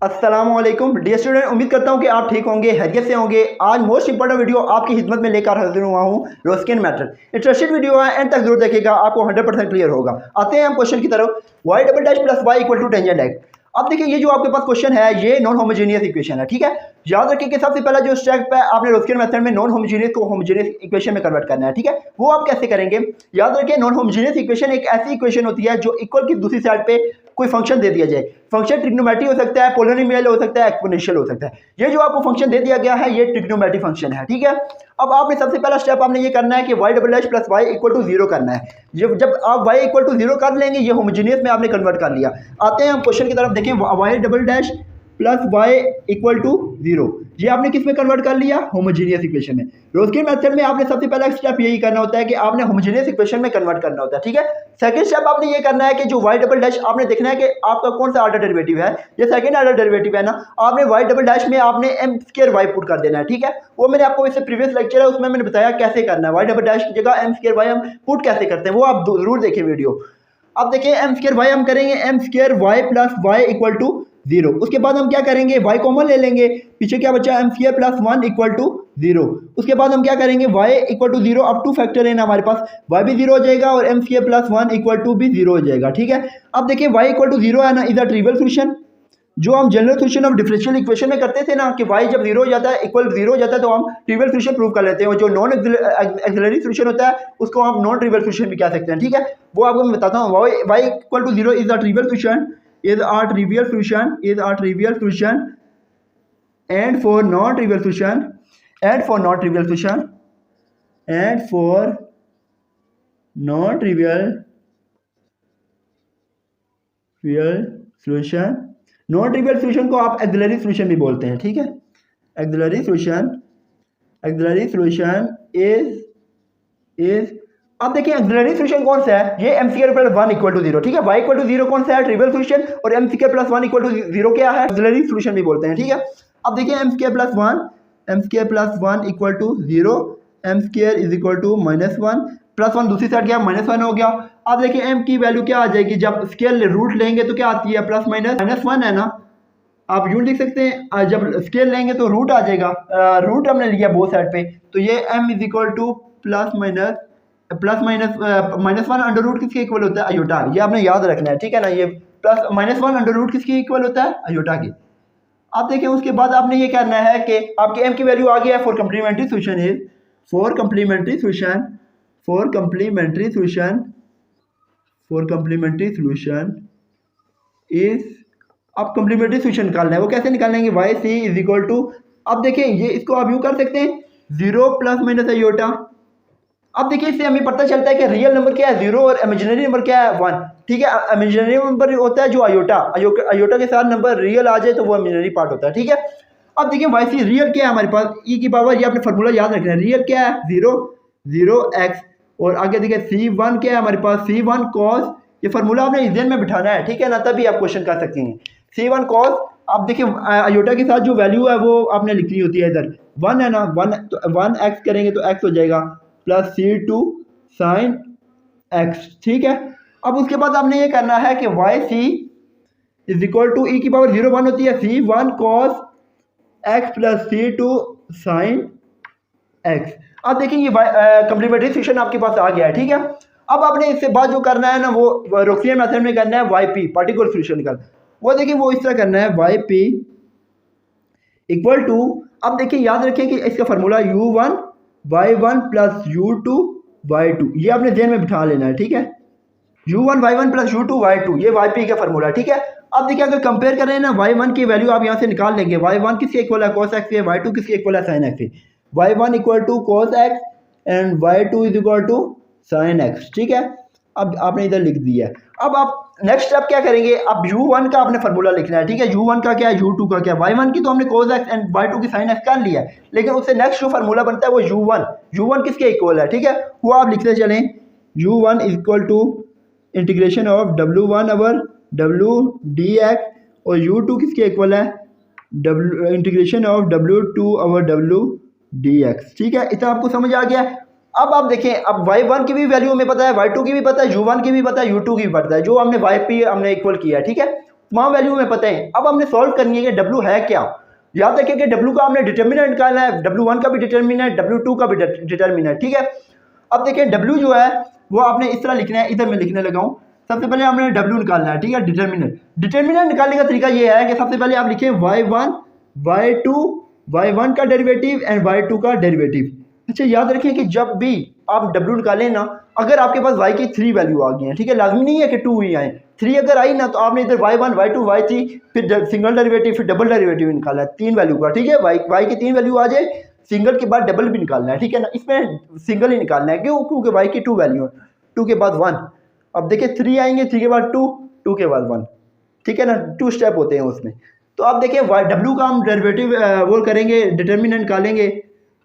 अस्सलामुअलैकुम dear student, उम्मीद करता हूं कि आप ठीक होंगे, हैरियत से होंगे। आज मोस्ट इंपॉर्टेंट वीडियो आपकी खिदमत में लेकर हाजिर हुआ हूं। रोस्किन मेथड इंटरेस्टेड वीडियो है, एंड तक जरूर देखिएगा, आपको 100% क्लियर होगा। आते हैं हम क्वेश्चन की तरफ। Y double dash plus Y equal to tangent X. अब देखिए, ये जो आपके पास क्वेश्चन है ये नॉन होमोजेनियस इक्वेशन है, ठीक है। याद रखिए कि सबसे पहला जो स्टेप है, आपने रोस्किन मेथड में नॉन होमोजेनियस को होमोजेनियस इक्वेशन में कन्वर्ट करना है, ठीक है। वो आप कैसे करेंगे? याद रखिए, नॉन होमोजेनियस इक्वेशन एक ऐसी इक्वेशन होती है जो इक्वल की दूसरी साइड पे कोई फंक्शन दे दिया जाए। फंक्शन ट्रिग्नोमेट्रिक हो सकता है, पोलिनोमियल हो सकता है, एक्सपोनेंशियल हो सकता है। ये जो आपको फंक्शन दे दिया गया है ये ट्रिग्नोमेट्रिक फंक्शन है, ठीक है। अब आपने सबसे पहला स्टेप आपने ये करना है कि Y double dash plus Y equal to zero करना है। जब आप वाई इक्वल टू जीरो कर लेंगे, ये होमोजेनियस में आपने कन्वर्ट कर लिया। आते हैं हम क्वेश्चन की तरफ, देखें। Y double dash plus Y equal to zero, ये आपने किस में कन्वर्ट कर लिया? होमोजेनियस इक्वेशन में। रोस्किन मेथड में आपने सबसे पहला स्टेप यही करना होता है कि आपने होमोजेनियस इक्वेशन में कन्वर्ट करना होता है, ठीक है। सेकंड स्टेप आपने ये करना है कि जो वाई डबल डैश, आपने देखना है कि आपका कौन सा ऑर्डर डेरिवेटिव है। ये सेकंड ऑर्डर डेरिवेटिव है ना, आपने वाई डबल डैश में आपने एम स्क्वायर वाई पुट कर देना है, ठीक है। वो मैंने आपको इससे प्रीवियस लेक्चर है उसमें मैंने बताया कैसे करना है। वाई डबल डैश की जगह एम स्क्वायर वाई हम पुट कैसे करते हैं, वो आप जरूर देखें वीडियो। अब देखिए, एम स्क्वायर वाई हम करेंगे M square Y plus Y equal to zero. उसके बाद हम क्या करेंगे? y कॉमन ले लेंगे, पीछे क्या बचा? M square plus one equal to zero. उसके बाद हम क्या करेंगे? y इक्वल टू जीरो, अब टू फैक्टर है ना हमारे पास, y भी जीरो हो जाएगा और M square plus one equal to भी जीरो हो जाएगा, ठीक है। अब देखिए, y इक्वल टू जीरो है ना, इज अ ट्रिवियल सोल्यूशन। जो हम general solution of differential equation में करते थे ना कि y जब जीरो हो जाता है, इक्वल जीरो हो जाता है, तो हम ट्रिवियल सोल्यूशन प्रूव कर लेते हैं। और जो नॉन एक्सिलरी सोल्यूशन होता है उसको हम नॉन ट्रिवियल सोल्यूशन भी कह सकते हैं, ठीक है। वो आपको मैं बताता हूँ। y equal to zero is a trivial solution, is a trivial solution, is a trivial solution, and for non-trivial solution, and for non-trivial solution, and for non-trivial solution, non-trivial solution को आप auxiliary solution भी बोलते हैं, ठीक है। auxiliary solution is अब देखिए, auxiliary solution कौन सा है? ये M square plus one equal to zero, ठीक है। वाई इक्वल टू जीरो कौन सा है? Trivial solution. और M square plus one equal to zero क्या है? ऑक्सिलरी सोल्यूशन भी बोलते हैं, ठीक है। अब देखिए, M square plus one equal to zero, M square is equal to minus one, plus one दूसरी साइड गया, माइनस वन हो गया। अब देखिए, एम की वैल्यू क्या आ जाएगी? जब स्केल रूट लेंगे तो क्या आती है? प्लस माइनस वन है ना। आप यूं लिख सकते हैं, जब स्केल लेंगे तो रूट आ जाएगा। रूट हमने लिया बोथ साइड पे, तो ये M is equal to plus minus one under root किसके इक्वल होता है? अयोटा। ये आपने याद रखना है, ठीक है ना। ये plus minus one under root किसके इक्वल होता है? अयोटा की। आप देखिए, उसके बाद आपने ये करना है कि आपके एम की वैल्यू आ गया है। For complementary solution is for complementary solution is, आप कंप्लीमेंट्री सोल्यूशन निकालना है। वो कैसे निकालेंगे? Y C is equal to, अब देखिए ये इसको आप यूँ कर सकते हैं, जीरो प्लस माइनस अयोटा। अब देखिए, इससे हमें पता चलता है कि रियल नंबर क्या है? जीरो, और इमेजिनरी नंबर क्या है? वन, ठीक है। इमेजिनरी नंबर होता है जो अयोटा के साथ नंबर रियल आ जाए तो वो इमेजिनरी पार्ट होता है, ठीक है। अब देखिए, वाई सी रियल क्या है हमारे पास? ई की पावर, ये आपने फॉर्मूला याद रखना है। रियल क्या है? जीरो एक्स, और आगे देखिए सी वन क्या है हमारे पास? सी वन कॉस। ये फार्मूला आपने इजन में बिठाना है, ठीक है ना, तभी आप क्वेश्चन कर सकते हैं। सी वन कॉस। अब देखिए, अयोटा के साथ जो वैल्यू है वो आपने लिखनी होती है इधर। वन है ना, वन, तो वन एक्स करेंगे तो एक्स हो जाएगा, प्लस सी टू साइन एक्स, ठीक है। अब उसके बाद आपने ये करना है कि y C is equal to, e की पावर जीरो वन होती है, c one cos x plus सी टू साइन एक्स। अब देखिए, ये कंप्लीमेंट्री सोल्यूशन आपके पास आ गया है, ठीक है। अब आपने इससे बाद जो करना है ना, वो रोस्किन मेथड में करना है वाई पी, पार्टिकुलर सोल्यूशन का। वो देखिए, वो इस तरह करना है, वाई पी इक्वल टू, अब देखिए याद रखें कि इसका formula U one Y one plus U two Y two, ये आपने ध्यान में बिठा लेना है, ठीक है। U one Y one plus U two Y two, ये वाई पी का फार्मूला, ठीक है। अब देखिए, अगर कंपेयर करें ना, वाई वन की वैल्यू आप यहाँ से निकाल लेंगे। वाई वन किसके इक्वल है? कॉस एक्स है। वाई टू किसके इक्वल है? साइन एक्स है। Y one equal to cos X and Y two is equal to sine X, ठीक है। अब आपने इधर लिख दिया। अब आप नेक्स्ट स्टेप क्या करेंगे? अब u1 का आपने फार्मूला लिखना है, ठीक है। u1 का क्या है? u2 का क्या है? y1 की तो हमने cos x एंड y2 की sin x कर लिया है, लेकिन उससे नेक्स्ट जो फार्मूला बनता है वो u1 किसके इक्वल है, ठीक है। वो आप लिखते चलें, u1 is equal to integration of w1 over w dx, और u2 किसके इक्वल है? Integration of w2 over w dx, ठीक है। इतना आपको समझ आ गया। अब आप देखें, अब y1 की भी वैल्यू हमें पता है, y2 की भी पता है, u1 की भी पता है, u2 की भी पता है, जो हमने yp हमने इक्वल किया है, ठीक है। तमाम वैल्यू हमें पता है। अब हमने सॉल्व करनी है कि डब्ल्यू है क्या। याद रखिए कि डब्ल्यू का हमने डिटर्मिनेंट निकालना है, W1 का भी डिटर्मिनेंट, W2 का भी डिटर्मिनेंट, ठीक है। अब देखिए डब्ल्यू जो है वो आपने इस तरह लिखना है, इधर मैं लिखने लगा हूँ। सबसे पहले हमने डब्ल्यू निकालना है, ठीक है, डिटर्मिनेंट निकालने का तरीका ये है कि सबसे पहले आप लिखें y1 y2 y1 का डेरिवेटिव एंड y2 का डेरिवेटिव। अच्छा याद रखिए कि जब भी आप डब्ल्यू निकालें ना, अगर आपके पास y की 3 वैल्यू आ गई है, ठीक है, लाजमी नहीं है कि 2 ही आए, 3 अगर आई ना तो आपने इधर y1 y2 y3 फिर सिंगल डेरिवेटिव फिर डबल डेरिवेटिव निकालना है 3 वैल्यू का, ठीक है। y की 3 वैल्यू आ जाए, सिंगल के बाद डबल भी निकालना है, ठीक है ना। इसमें सिंगल ही निकालना है, क्यों? क्योंकि y की 2 वैल्यू है, 2 के बाद 1। अब देखिए 3 आएंगे, 3 के बाद 2, 2 के बाद 1, ठीक है ना, 2 स्टेप होते हैं उसमें। तो आप देखिए डब्ल्यू का हम डेरिवेटिव वो करेंगे, डिटर्मिनेंट निकालेंगे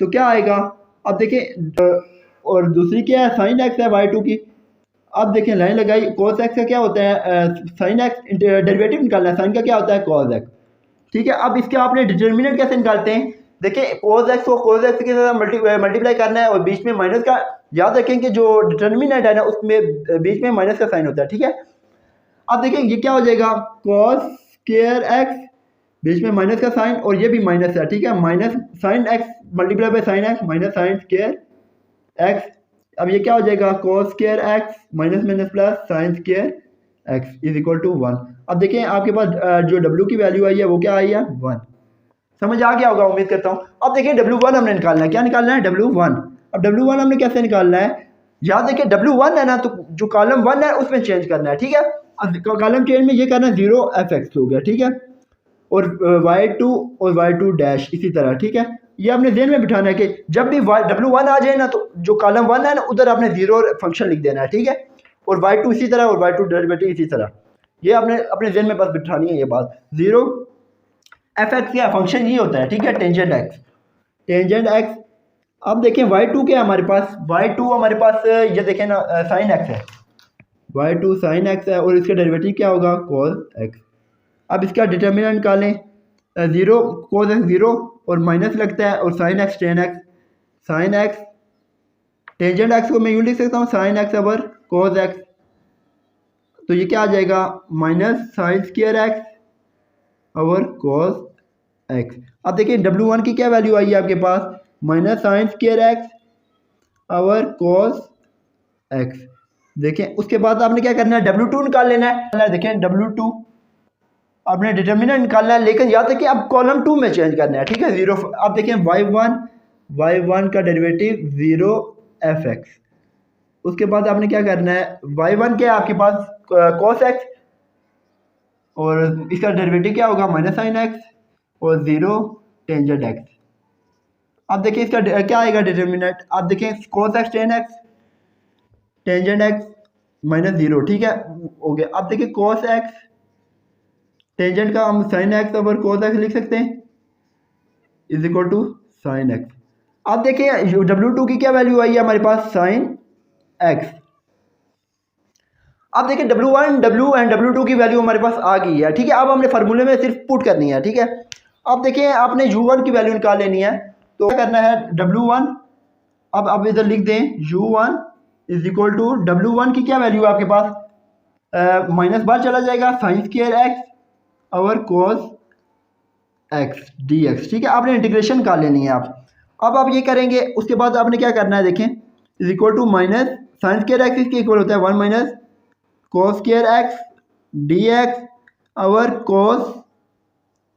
तो क्या आएगा। अब देखिए और दूसरी क्या है, साइन एक्स है y2 की। अब देखिए लाइन लगाई, cos x का क्या होता है, साइन एक्स डेरिवेटिव निकालना है, साइन का क्या होता है cos x, ठीक है। अब इसके आपने डिटर्मिनेंट कैसे निकालते हैं, देखिए cos x को cos x के साथ मल्टीप्लाई करना है और बीच में माइनस का, याद रखें कि जो डिटर्मिनेंट है ना उसमें बीच में माइनस का साइन होता है, ठीक है। अब देखिए ये क्या हो जाएगा, cos स्क्वायर x बीच में माइनस का साइन और ये भी माइनस है, ठीक है, minus sine x multiply by sine x minus sine square x। अब ये क्या हो जाएगा, cos square x minus minus plus sine square x is equal to 1। अब देखिए आपके पास जो w की वैल्यू आई है वो क्या आई है, 1। समझ आ गया होगा उम्मीद करता हूँ। अब देखिए W1 हमने निकालना है, क्या निकालना है, W1। अब W1 हमने कैसे निकालना है, याद देखिए W1 है ना तो जो कॉलम 1 है उसमें चेंज करना है, ठीक है। अब कॉलम चेंज में ये करना है 0fx हो गया, ठीक है, और y2 और y2 डैश इसी तरह, ठीक है। ये आपने ध्यान में बिठाना है कि जब भी W1 आ जाए ना तो जो कॉलम 1 है ना उधर आपने 0 फंक्शन लिख देना है, ठीक है, और y2 इसी तरह और y2 डेरिवेटिव इसी तरह। ये आपने अपने ध्यान में बस बिठानी है ये बात। 0 fx क्या फंक्शन ये होता है, ठीक है, टेंजेंट x। अब देखें y2 क्या है हमारे पास, y2 हमारे पास ये देखें ना साइन x है, y2 साइन x है और इसका डेरिवेटिव क्या होगा, cos x। अब इसका डिटर्मिनेंट निकालें, 0 cos x 0 और माइनस लगता है और sine x tan x, sine x tangent x को मैं यूँ लिख सकता हूँ sine x over cos x, तो ये क्या आ जाएगा, minus sine square x over cos x। अब देखिए W1 की क्या वैल्यू आई है आपके पास, minus sine square x over cos x। देखें उसके बाद आपने क्या करना है, W2 निकाल लेना है। देखें W2 आपने डिटर्मिनेंट निकालना है, लेकिन याद रखिए अब कॉलम 2 में चेंज करना है, ठीक है, 0। अब देखें y1 का डेरिवेटिव 0fx। उसके बाद आपने क्या करना है, y1 क्या है आपके पास, cos x और इसका डेरिवेटिव क्या होगा, माइनस साइन x और 0 टेंजेंट x। अब देखिए इसका क्या आएगा डिटर्मिनेंट, आप देखें cos x tan x tangent x minus 0, ठीक है, हो गया। अब देखिए cos x टेंजेंट का हम sine x over cos x लिख सकते हैं is equal to sine x। अब देखिए W2 की क्या वैल्यू आई है हमारे पास, साइन x। अब देखिए W1 W एंड W2 की वैल्यू हमारे पास आ गई है, ठीक है। अब हमने फार्मूले में सिर्फ पुट करनी है, ठीक है। अब देखिए आपने U1 की वैल्यू निकाल लेनी है, तो क्या करना है, W1 अब इधर लिख दें U1 is equal to W1 की क्या वैल्यू है आपके पास, माइनस बार चला जाएगा sign square x over cos x dx, ठीक है। आपने इंटीग्रेशन निकाल लेनी है अब आप ये करेंगे, उसके बाद आपने क्या करना है, देखें is equal to minus sine square x इसके इक्वल होता है 1 minus cos square x dx over cos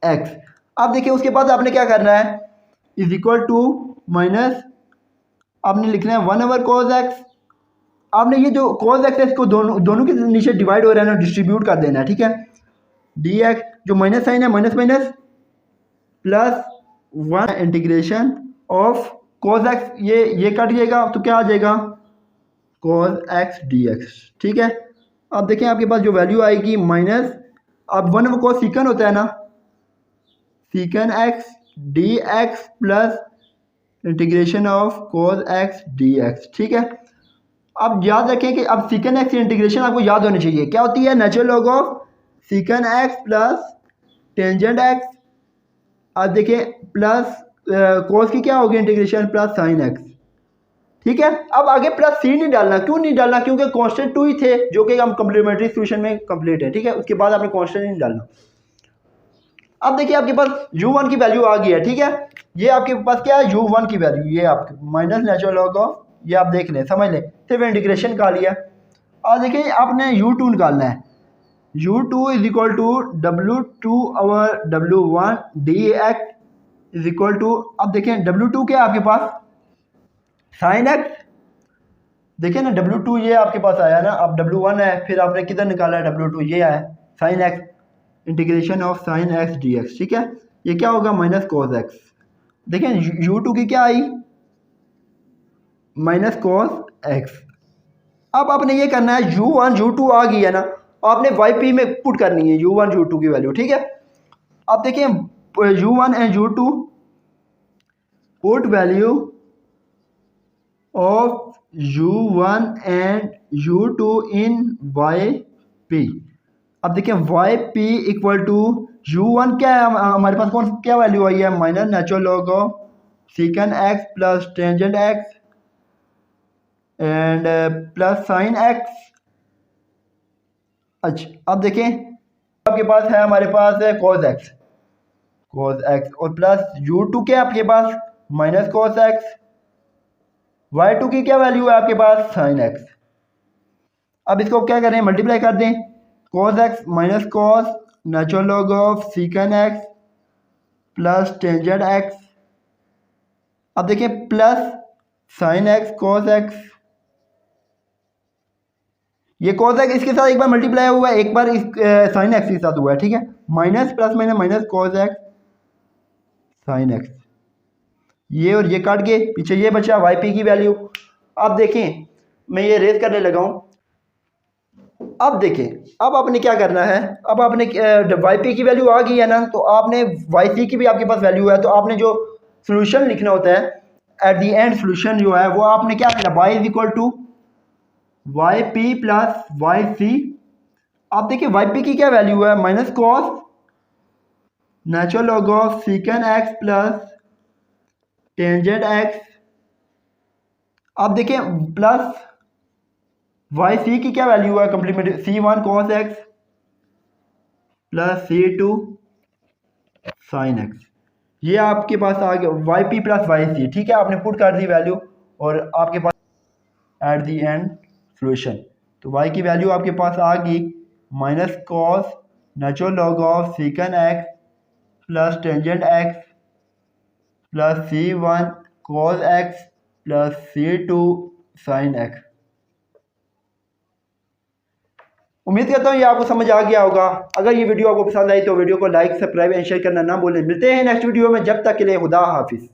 x। अब देखिए उसके बाद आपने क्या करना है, इज इक्वल टू माइनस आपने लिखना है 1 ओवर cos x। आपने ये जो cos x है इसको दोनों के नीचे डिवाइड हो रहा है ना, डिस्ट्रीब्यूट कर देना है, ठीक है। dx जो माइनस साइन है minus minus plus 1 integration of cos x, ये कट जाएगा तो क्या आ जाएगा, cos x dx, ठीक है। अब देखें आपके पास जो वैल्यू आएगी माइनस, अब 1 ओवर cos सीकन होता है ना, सीकन x dx plus integration of cos x dx, ठीक है। अब याद रखें कि अब सीकन x की इंटीग्रेशन आपको याद होनी चाहिए, क्या होती है, natural log of secant x plus tangent x। अब देखिए प्लस कोस की क्या होगी इंटीग्रेशन, प्लस साइन x, ठीक है। अब आगे प्लस सी नहीं डालना, क्यों नहीं डालना, क्योंकि कांस्टेंट 2 ही थे जो कि हम कम्प्लीमेंट्री सोल्यूशन में कंप्लीट है, ठीक है। उसके बाद आपने कांस्टेंट नहीं डालना। अब देखिए आपके पास u1 की वैल्यू आ गई है, ठीक है। ये आपके पास क्या है, u1 की वैल्यू, ये आपके माइनस नेचुरल लॉग ऑफ, ये आप देख लें, समझ लें, सिर्फ इंटीग्रेशन का लिया। और देखिए आपने u2 निकालना है, u2 is equal to w2 over w1 dx is equal to, अब देखें w2 क्या है आपके पास, साइन एक्स, देखिए ना w2 ये आपके पास आया ना, अब w1 है, फिर आपने किधर निकाला है w2, ये आया sine x, integration of sine x D x, ठीक है। ये क्या होगा, माइनस कॉस एक्स। देखें u2 की क्या आई, माइनस कॉस एक्स। अब आपने ये करना है, u1 u2 आ गई है ना, आपने yp में पुट करनी है u1 u2 की वैल्यू, ठीक है। अब देखिए u1 and u2 put value of u1 and u2 in yp। अब देखिए yp इक्वल टू u1 क्या है, हमारे पास कौन क्या वैल्यू आई है, minus natural log of secant x plus tangent x and plus sine x. अच्छा अब देखें आपके पास है, हमारे पास है cos x और प्लस u2 क्या है आपके पास, माइनस cos x, y2 की क्या वैल्यू है आपके पास, साइन x। अब इसको क्या करें, मल्टीप्लाई कर दें, cos x minus cos natural log of secant x plus tangent x। अब देखिए plus sine x cos x, ये cos x इसके साथ एक बार मल्टीप्लाई हुआ है, एक बार इस साइन x के साथ हुआ है, ठीक है। Minus plus minus minus cos x sine x, ये और ये काट के पीछे ये बचा yp की वैल्यू। अब देखें मैं ये रेज करने लगा हूँ। अब देखें अब आपने क्या करना है, अब आपने yp की वैल्यू आ गई है ना, तो आपने yc की भी आपके पास वैल्यू है, तो आपने जो सोल्यूशन लिखना होता है एट दी एंड सोल्यूशन जो है वो आपने क्या करना, y is equal to yp plus yc। आप देखिए yp की क्या वैल्यू है, minus cos natural log of secant x plus tangent x. आप देखिए प्लस yc की क्या वैल्यू है, complementary c1 cos x plus c2 sine x। ये आपके पास आ गया yp प्लस yc, ठीक है। आपने पुट कर दी वैल्यू और आपके पास एट दी एंड सोल्यूशन, तो y की वैल्यू आपके पास आ गई minus cos natural log of secant x plus tangent x plus c1 cos x plus c2 sine x। उम्मीद करता हूँ ये आपको समझ आ गया होगा। अगर ये वीडियो आपको पसंद आई तो वीडियो को लाइक, सब्सक्राइब एंड शेयर करना ना भूलें। मिलते हैं नेक्स्ट वीडियो में, जब तक के लिए खुदा हाफिज़।